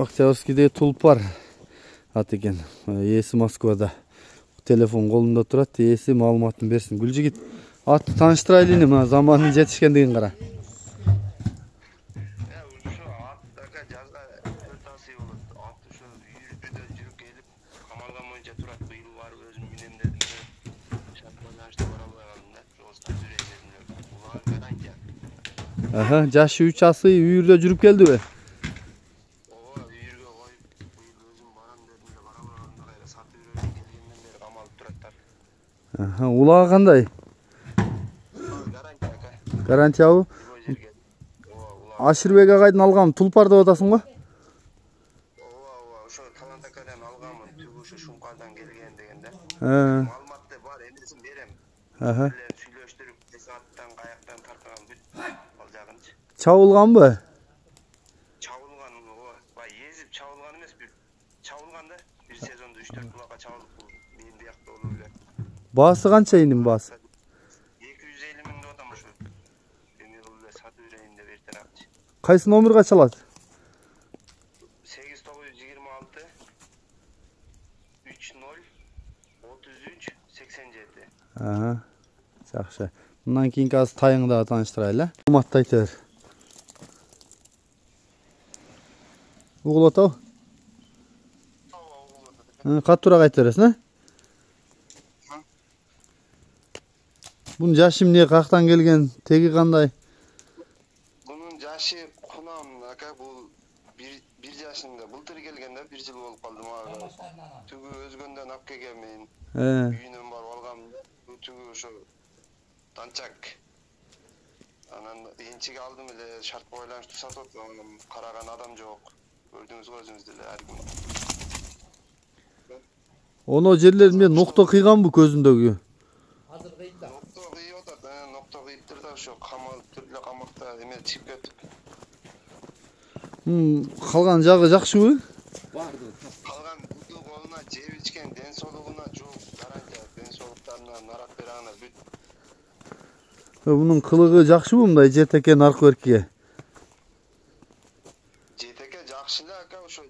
Октябрьскийде Тулпар ат экен. Ээси Москвада. Телефон колунда турат, ээси маалыматын берсин. Гүлжигит, атты тааныштырайлы эне, мына заманын жетишкендигин кара. Aha, жашы 3 асы үйүрдө жүрүп келдиби? Aha, улага кандай? Гарантиябы? Ашырбек агайдын алгам Тулпар деп атасың го? Ооба, ошо Талантакадан алгамын, түгү ушу Шумкардан келген дегенде. Маалыматты бар, эмесин берем. Аха. Сүйлөштүрүп, сааттан каяктан таркаган бүт ал жагынчы. Чабылганбы? Чабылган, ооба. Бай езип чабылган эмес, бир чабылган да. Бир сезондо 3-4 булакка чабылып мен биякта болуп эле. Баасы канча инин баасы? 250 миң деп атам ушу. Эми кылып эле сатып берейин деп эртең акчы. Кайсы номерге чалат? 8926 30 33 87. Aha. Жакшы. Мындан кийинки азыр тайыңды дагы тааныштырайлы. Маалыматты айта бер. Угулуп атабы? Катуураак айта бересиң, э? Бунун жашы эмне, каяктан келген, теги кандай? Bunun yaşı kunam aka bu bir yaşında былтыр келген да 1 жыл болуп калды мага. Түгү өзгөндөн алып келген мен. Үйүнөн барып алгам. Түгү ошо танчак. Анан энчиге алдым эле шарт байланыштуу сатып атам. Караган адам жок. Көрдүңүз го өзүңүз деле ар күн. Оно жерлеринде нокто кыйганбы көзүндөгү? Азыр кыйып да. Нокто кыйып атат, нокто кыйыптыр да ошо камалып түрлө камакта эме чыгып кетип. Калган жагы жакшыбы? Барды. Калган буту колуна жеп ичкен, ден соолугуна жок, гарантия, ден соолуктарына нарат берагына бүт. Бунун кылыгы жакшыбы мындай жетеке наркы беркиге? Жетеке жакшы эле ака, ошо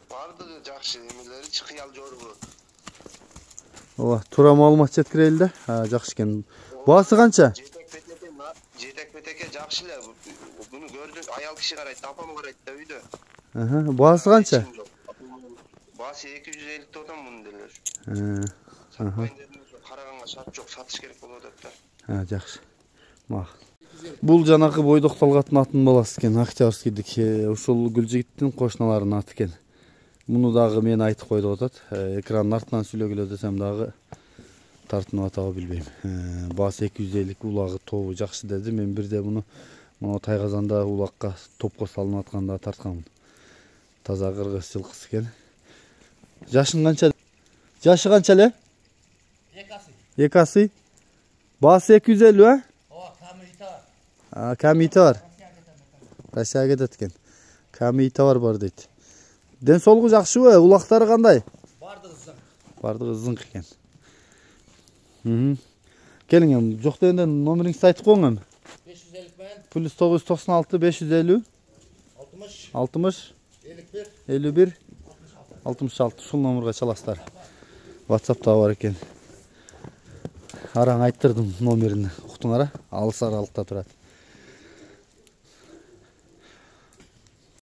бардыгы жакшы, эмелери кыял жорбу. Ооба, туура маалымат жеткирели да. Жакшы экен. Баасы канча? Жетек бетеке жакшы эле. Буну көрдүм, аял киши карайт, апам карайт да үйдө. Баасы канча? Баасы 250 деп атам муну деле. Караганга шарт жок, сатыш керек болуп атат да. Жакшы. Мак. Бул жанакы Бойдок Талгаттын атын баласы экен, Октябрьскийдик. Ушул Гүлжигиттин кошуналарынын аты экен. Муну дагы мен айтып кой деп атат. Экранын артынан сүйлөгүлө десем дагы тартынып атабы билбейм. Баасы 250, улагы тобу жакшы деди. Мен бирде муну мына Тайгазанда улакка топко салынып атканда тартканмын. Таза кыргыз жылкысы экен. Жашың канча? Жашы канча эле? 2 асы. Баасы 250, а? Ооба, камита бар. Камита бар. Россияга кетет экен. Камита бар дейт. Ден соолугу жакшыбы? Улактары кандай? Бардыгы зың. Бардыгы зыңк экен. Келиң, жок дегенде номериңизди айтып коюң. 550 мен. Плюс 996 550 60 51 66. Ушул номерге чаласыздар. WhatsApp'та бар экен. Араң айттырдым номерин. Уктуңар, алыс аралыкта турат.